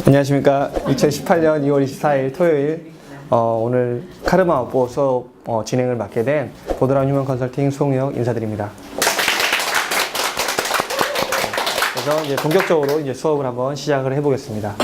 안녕하십니까. 2018년 2월 24일 토요일 오늘 카르마 업보 수업 진행을 맡게 된 보드람 휴먼 컨설팅 수홍역 인사드립니다. 그래서 이제 본격적으로 이제 수업을 한번 시작을 해보겠습니다.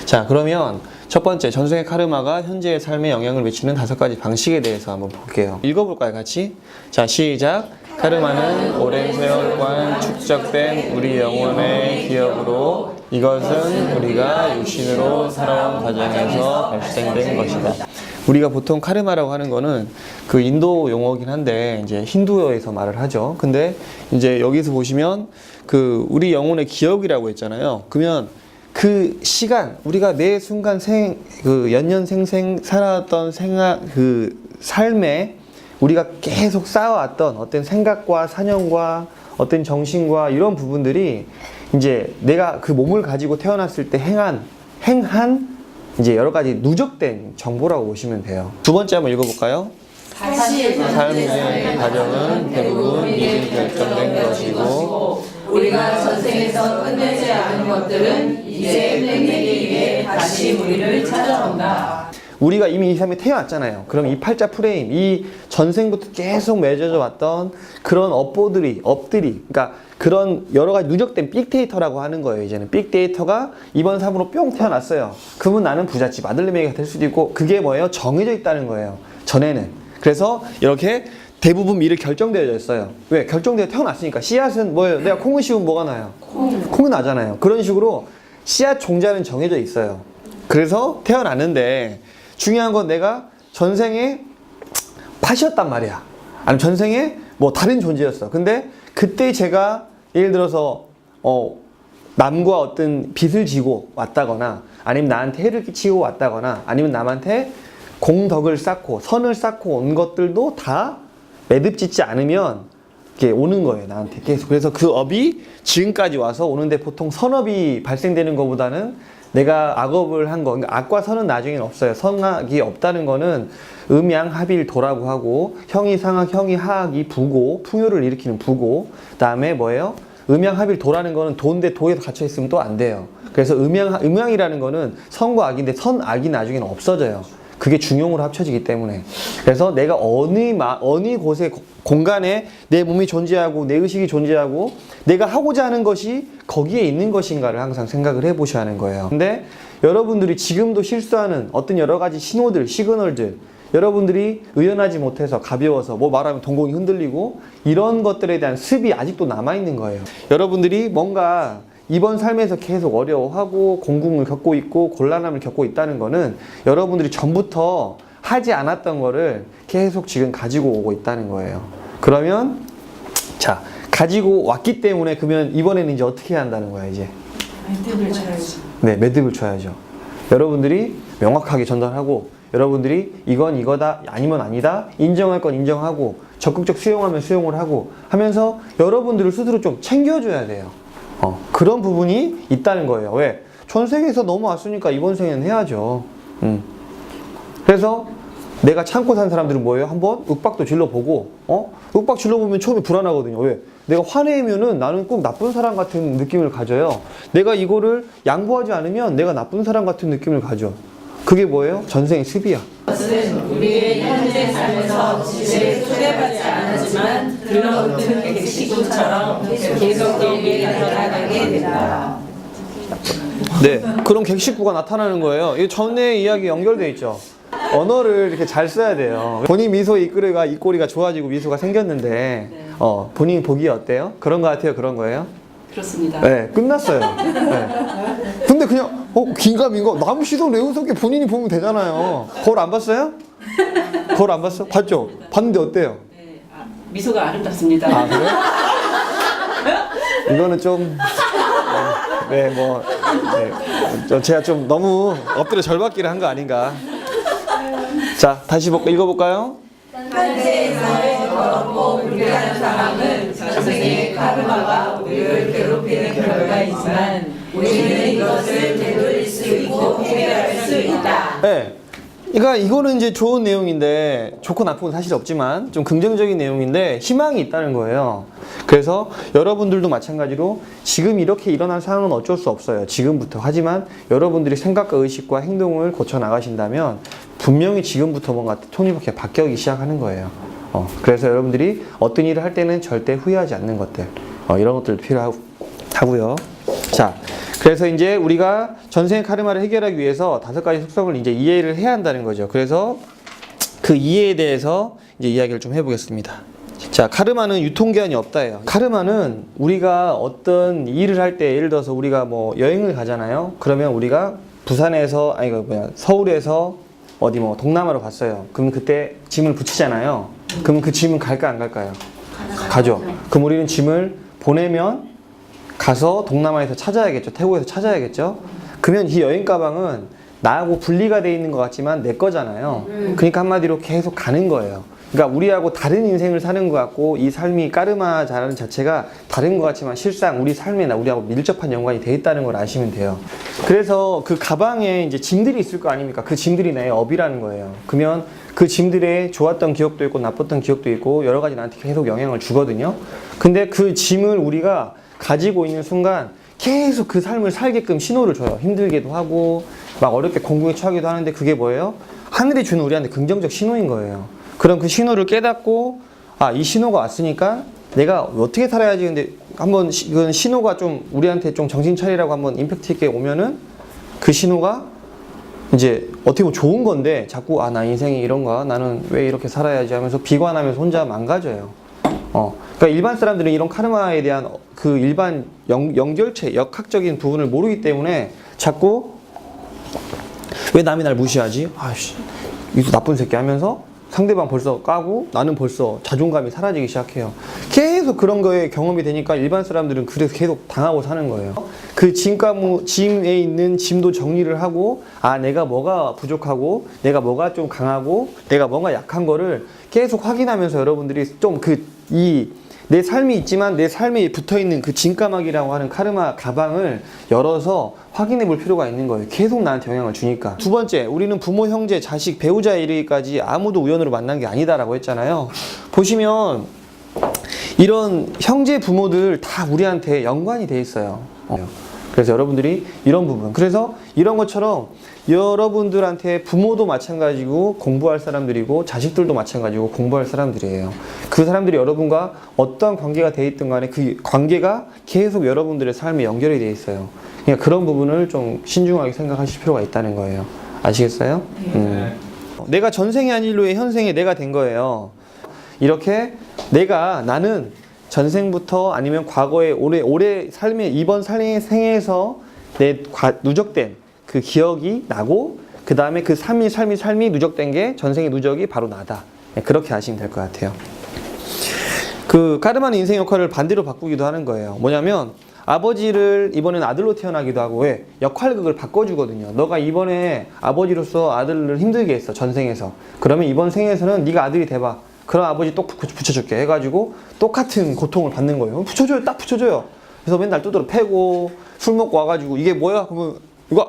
자, 그러면 첫 번째, 전생의 카르마가 현재의 삶에 영향을 미치는 5가지 방식에 대해서 한번 볼게요. 읽어볼까요, 같이? 자, 시작. 카르마는 오랜 세월간 축적된 우리 영혼의 기억으로 이것은 우리가 육신으로 살아온 과정에서 발생된 것이다. 우리가 보통 카르마라고 하는 거는 그 인도 용어긴 한데 이제 힌두어에서 말을 하죠. 근데 이제 여기서 보시면 그 우리 영혼의 기억이라고 했잖아요. 그러면 그 시간, 우리가 매 순간 연년생생 살아왔던 그 삶에 우리가 계속 쌓아왔던 어떤 생각과 사념과 어떤 정신과 이런 부분들이 이제 내가 그 몸을 가지고 태어났을 때 행한 이제 여러 가지 누적된 정보라고 보시면 돼요. 두 번째 한번 읽어볼까요? 삶의 과정은 대부분 미리 결정된 것이고 우리가 전생에서 끝내지 않은 것들은 이제 끝내기 위해 다시 우리를 찾아온다. 우리가 이미 이 삶에 태어났잖아요. 그럼 이 팔자 프레임, 이 전생부터 계속 맺어져 왔던 그런 업들이, 그러니까 그런 여러 가지 누적된 빅데이터라고 하는 거예요. 이제는 빅데이터가 이번 삶으로 뿅 태어났어요. 그러면 나는 부잣집 아들내미가 될 수도 있고, 그게 뭐예요? 정해져 있다는 거예요. 전에는. 그래서 이렇게 대부분 미리 결정되어 있어요. 왜? 결정되어 태어났으니까. 씨앗은 뭐예요? 내가 콩을 씌우면 뭐가 나요? 콩이 나잖아요. 그런 식으로 씨앗 종자는 정해져 있어요. 그래서 태어났는데 중요한 건 내가 전생에 팥이었단 말이야. 아니면 전생에 뭐 다른 존재였어. 근데 그때 제가 예를 들어서 남과 어떤 빚을 지고 왔다거나 아니면 나한테 해를 끼치고 왔다거나 아니면 남한테 공덕을 쌓고 선을 쌓고 온 것들도 다 매듭짓지 않으면 이렇게 오는 거예요, 나한테 계속. 그래서 그 업이 지금까지 와서 오는데 보통 선업이 발생되는 것보다는 내가 악업을 한 거, 그러니까 악과 선은 나중에는 없어요. 선악이 없다는 거는 음양합일도라고 하고 형이 상악, 형이 하악이 부고, 풍요를 일으키는 부고, 그 다음에 뭐예요? 음양합일도라는 거는 도인데 도에서 갇혀 있으면 또 안 돼요. 그래서 음양이라는 거는 선과 악인데 선악이 나중에는 없어져요. 그게 중용으로 합쳐지기 때문에. 그래서 내가 어느 곳에 공간에 내 몸이 존재하고 내 의식이 존재하고 내가 하고자 하는 것이 거기에 있는 것인가를 항상 생각을 해보셔야 하는 거예요. 근데 여러분들이 지금도 실수하는 어떤 여러 가지 신호들, 시그널들, 여러분들이 의연하지 못해서 가벼워서 뭐 말하면 동공이 흔들리고 이런 것들에 대한 습이 아직도 남아있는 거예요. 여러분들이 뭔가 이번 삶에서 계속 어려워하고 공궁을 겪고 있고 곤란함을 겪고 있다는 거는 여러분들이 전부터 하지 않았던 거를 계속 지금 가지고 오고 있다는 거예요. 그러면 자, 가지고 왔기 때문에 그러면 이번에는 이제 어떻게 해야 한다는 거야, 이제? 매듭을 쳐야죠. 네, 매듭을 쳐야죠. 여러분들이 명확하게 전달하고 여러분들이 이건 이거다 아니면 아니다 인정할 건 인정하고 적극적 수용하면 수용을 하고 하면서 여러분들을 스스로 좀 챙겨줘야 돼요. 그런 부분이 있다는 거예요. 왜? 전생에서 넘어왔으니까 이번 생에는 해야죠. 그래서 내가 참고 산 사람들은 뭐예요? 한번 윽박도 질러보고, 윽박 질러보면 처음에 불안하거든요. 왜? 내가 화내면은 나는 꼭 나쁜 사람 같은 느낌을 가져요. 내가 이거를 양보하지 않으면 내가 나쁜 사람 같은 느낌을 가져. 그게 뭐예요? 전생의 습이야. 그것은 우리의 현재 삶에서 집에 초대받지 않았지만 들러붙은 객식구처럼 계속 여기에 나타나게 된다. 네, 그런 객식구가 나타나는 거예요. 이 전에 이야기 연결돼 있죠. 언어를 이렇게 잘 써야 돼요. 본인 미소의 입꼬리가 좋아지고 미소가 생겼는데 본인 보기에 어때요? 그런 거 같아요? 그런 거예요? 그렇습니다. 네, 끝났어요. 네. 근데 그냥 긴가민가 남의 시선 내우석에 본인이 보면 되잖아요. 거울 안 봤어요? 거울 안 봤어? 봤죠? 봤는데 어때요? 네, 미소가 아름답습니다. 아, 그래요? 이거는 좀 제가 좀 너무 엎드려 절받기를 한 거 아닌가. 자, 다시 읽어볼까요? 현재에서의 더럽고 불쾌한 사람은 전생의 카르마가 우리를 괴롭히는 결과이지만 우리는 이것을 되돌릴 수 있고 해결할 수 있다. 네. 그러니까 이거는 이제 좋은 내용인데, 좋고 나쁘고 사실 없지만 좀 긍정적인 내용인데 희망이 있다는 거예요. 그래서 여러분들도 마찬가지로 지금 이렇게 일어난 상황은 어쩔 수 없어요. 지금부터. 하지만 여러분들이 생각과 의식과 행동을 고쳐 나가신다면 분명히 지금부터 뭔가 톤이 바뀌기 시작하는 거예요. 그래서 여러분들이 어떤 일을 할 때는 절대 후회하지 않는 것들, 이런 것들도 필요하고요. 자, 그래서 이제 우리가 전생의 카르마를 해결하기 위해서 5가지 속성을 이제 이해를 해야 한다는 거죠. 그래서 그 이해에 대해서 이제 이야기를 좀 해보겠습니다. 자, 카르마는 유통기한이 없다예요. 카르마는 우리가 어떤 일을 할 때, 예를 들어서 우리가 뭐 여행을 가잖아요. 그러면 우리가 부산에서, 서울에서 어디 뭐 동남아로 갔어요. 그럼 그때 짐을 붙이잖아요. 그럼 그 짐은 갈까 안 갈까요? 가죠. 그럼 우리는 짐을 보내면 가서 동남아에서 찾아야겠죠. 태국에서 찾아야겠죠. 그러면 이 여행 가방은 나하고 분리가 돼 있는 것 같지만 내 거잖아요. 그러니까 한마디로 계속 가는 거예요. 그러니까 우리하고 다른 인생을 사는 것 같고, 이 삶이 까르마 자라는 자체가 다른 것 같지만 실상 우리 삶이나 우리하고 밀접한 연관이 돼 있다는 걸 아시면 돼요. 그래서 그 가방에 이제 짐들이 있을 거 아닙니까? 그 짐들이 나의 업이라는 거예요. 그러면 그 짐들에 좋았던 기억도 있고 나빴던 기억도 있고 여러 가지 나한테 계속 영향을 주거든요. 근데 그 짐을 우리가 가지고 있는 순간 계속 그 삶을 살게끔 신호를 줘요. 힘들게도 하고 막 어렵게 공경에 처하기도 하는데, 그게 뭐예요? 하늘이 주는 우리한테 긍정적 신호인 거예요. 그럼 그 신호를 깨닫고, 이 신호가 왔으니까 내가 어떻게 살아야지. 근데 한번 그 신호가 좀 우리한테 좀 정신 차리라고 한번 임팩트 있게 오면은 그 신호가 이제 어떻게 보면 좋은 건데, 자꾸 나 인생이 이런가, 나는 왜 이렇게 살아야지 하면서 비관하면서 혼자 망가져요. 그러니까 일반 사람들은 이런 카르마에 대한 그 일반 연결체, 역학적인 부분을 모르기 때문에 자꾸 왜 남이 날 무시하지? 아이씨, 이거 나쁜 새끼 하면서 상대방 벌써 까고 나는 벌써 자존감이 사라지기 시작해요. 계속 그런 거에 경험이 되니까 일반 사람들은 그래서 계속 당하고 사는 거예요. 그 짐에 있는 짐도 정리를 하고, 내가 뭐가 부족하고 내가 뭐가 좀 강하고 내가 뭔가 약한 거를 계속 확인하면서 여러분들이 좀 내 삶이 있지만 내 삶에 붙어있는 그 짐까마귀라고 하는 카르마 가방을 열어서 확인해 볼 필요가 있는 거예요. 계속 나한테 영향을 주니까. 두 번째, 우리는 부모, 형제, 자식, 배우자에 이르기까지 아무도 우연으로 만난 게 아니다라고 했잖아요. 보시면 이런 형제, 부모들 다 우리한테 연관이 돼 있어요. 그래서 여러분들이 이런 부분, 그래서 이런 것처럼 여러분들한테 부모도 마찬가지고 공부할 사람들이고 자식들도 마찬가지고 공부할 사람들이에요. 그 사람들이 여러분과 어떠한 관계가 돼 있든 간에 그 관계가 계속 여러분들의 삶에 연결이 돼 있어요. 그러니까 그런 부분을 좀 신중하게 생각하실 필요가 있다는 거예요. 아시겠어요? 내가 전생의 한 일로의 현생의 내가 된 거예요. 이렇게 나는 전생부터 아니면 과거에 올해 삶의 이번 생에서 내 누적된 그 기억이 나고, 그 다음에 그 삶이 누적된 게 전생의 누적이 바로 나다. 그렇게 아시면 될 것 같아요. 그 카르마는 인생 역할을 반대로 바꾸기도 하는 거예요. 뭐냐면 아버지를 이번엔 아들로 태어나기도 하고, 왜? 역할극을 바꿔주거든요. 너가 이번에 아버지로서 아들을 힘들게 했어, 전생에서. 그러면 이번 생에서는 네가 아들이 돼봐. 그럼 아버지 똑 붙여줄게 해가지고 똑같은 고통을 받는 거예요. 붙여줘요, 딱 붙여줘요. 그래서 맨날 두드러 패고 술 먹고 와가지고 이게 뭐야? 그러면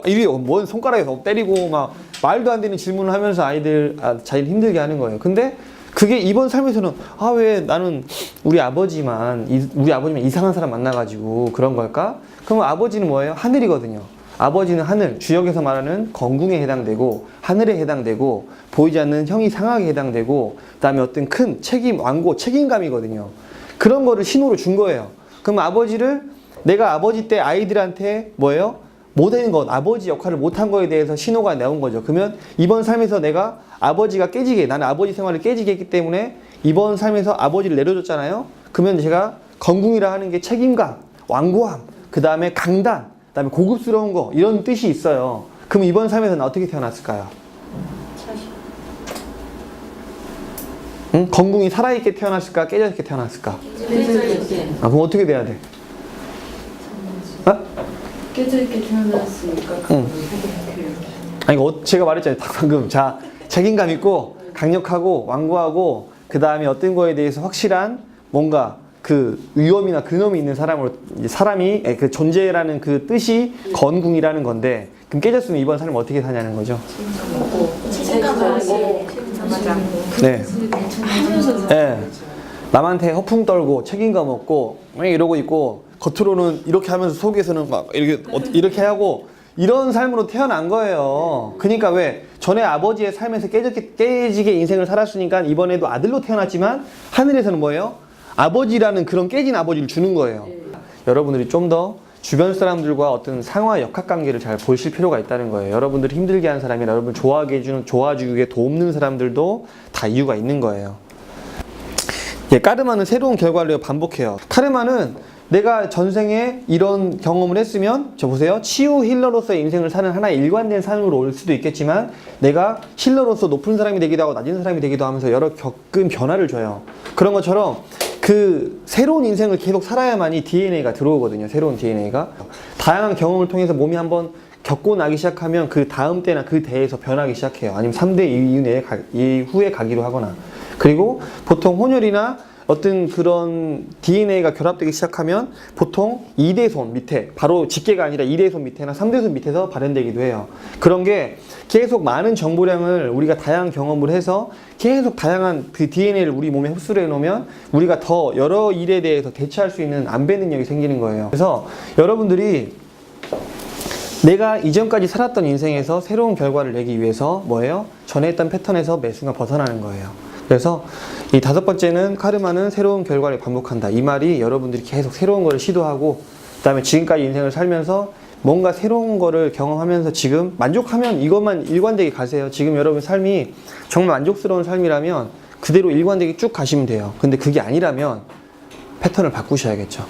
이게 뭔 손가락에서 때리고 막 말도 안 되는 질문을 하면서 자기를 힘들게 하는 거예요. 근데 그게 이번 삶에서는 왜 나는 우리 아버지만 이상한 사람 만나가지고 그런 걸까? 그러면 아버지는 뭐예요? 하늘이거든요. 아버지는 하늘, 주역에서 말하는 건궁에 해당되고 하늘에 해당되고 보이지 않는 형이 상하게 해당되고, 그 다음에 어떤 큰 완고, 책임감이거든요. 그런 거를 신호로 준 거예요. 그럼 내가 아버지 때 아이들한테 뭐예요? 못한 것, 아버지 역할을 못한 거에 대해서 신호가 나온 거죠. 그러면 이번 삶에서 나는 아버지 생활을 깨지게 했기 때문에 이번 삶에서 아버지를 내려줬잖아요. 그러면 제가 건궁이라 하는 게 책임감, 완고함, 그 다음에 강단, 그 다음에 고급스러운 거, 이런 뜻이 있어요. 그럼 이번 삶에서는 어떻게 태어났을까요? 응? 건궁이 살아있게 태어났을까? 깨져있게 태어났을까? 그럼 어떻게 돼야 돼? 깨져있게 태어났으니까 제가 말했잖아요. 방금. 자, 책임감 있고 강력하고 완고하고, 그 다음에 어떤 거에 대해서 확실한 뭔가 그 위험이나 근엄이 있는 사람으로 이제 사람이 그 존재라는 그 뜻이 건궁이라는 건데 그럼 깨졌으면 이번 삶을 어떻게 사냐는 거죠. 네. 네. 남한테 허풍 떨고 책임감 없고 이러고 있고 겉으로는 이렇게 하면서 속에서는 막 이렇게 하고 이런 삶으로 태어난 거예요. 그러니까 왜 전에 아버지의 삶에서 깨지게 인생을 살았으니까 이번에도 아들로 태어났지만 하늘에서는 뭐예요? 아버지라는 그런 깨진 아버지를 주는 거예요. 여러분들이 좀 더 주변 사람들과 어떤 상하 역학관계를 잘 보실 필요가 있다는 거예요. 여러분들을 힘들게 하는 사람이나 여러분을 좋아하게 해주는, 도와주게 돕는 사람들도 다 이유가 있는 거예요. 예, 카르마는 새로운 결과를 반복해요. 카르마는 내가 전생에 이런 경험을 했으면 저 보세요. 치유 힐러로서의 인생을 사는 하나의 일관된 삶으로 올 수도 있겠지만 내가 힐러로서 높은 사람이 되기도 하고 낮은 사람이 되기도 하면서 여러 겪은 변화를 줘요. 그런 것처럼 그 새로운 인생을 계속 살아야만이 DNA가 들어오거든요. 새로운 DNA가. 다양한 경험을 통해서 몸이 한번 겪고 나기 시작하면 그 다음 때나 그 대에서 변하기 시작해요. 아니면 3대 이후에 가기로 하거나. 그리고 보통 혼혈이나 어떤 그런 DNA가 결합되기 시작하면 보통 2대손 밑에, 바로 직계가 아니라 2대손 밑에나 3대손 밑에서 발현되기도 해요. 그런 게 계속 많은 정보량을 우리가 다양한 경험을 해서 계속 다양한 그 DNA를 우리 몸에 흡수를 해놓으면 우리가 더 여러 일에 대해서 대처할 수 있는 안배 능력이 생기는 거예요. 그래서 여러분들이 내가 이전까지 살았던 인생에서 새로운 결과를 내기 위해서 뭐예요? 전에 했던 패턴에서 매 순간 벗어나는 거예요. 그래서 이 5번째는 카르마는 새로운 결과를 반복한다. 이 말이 여러분들이 계속 새로운 거를 시도하고 그 다음에 지금까지 인생을 살면서 뭔가 새로운 거를 경험하면서 지금 만족하면 이것만 일관되게 가세요. 지금 여러분 삶이 정말 만족스러운 삶이라면 그대로 일관되게 쭉 가시면 돼요. 근데 그게 아니라면 패턴을 바꾸셔야겠죠.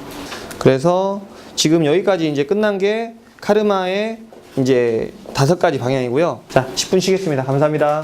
그래서 지금 여기까지 이제 끝난 게 카르마의 이제 5가지 방향이고요. 자, 10분 쉬겠습니다. 감사합니다.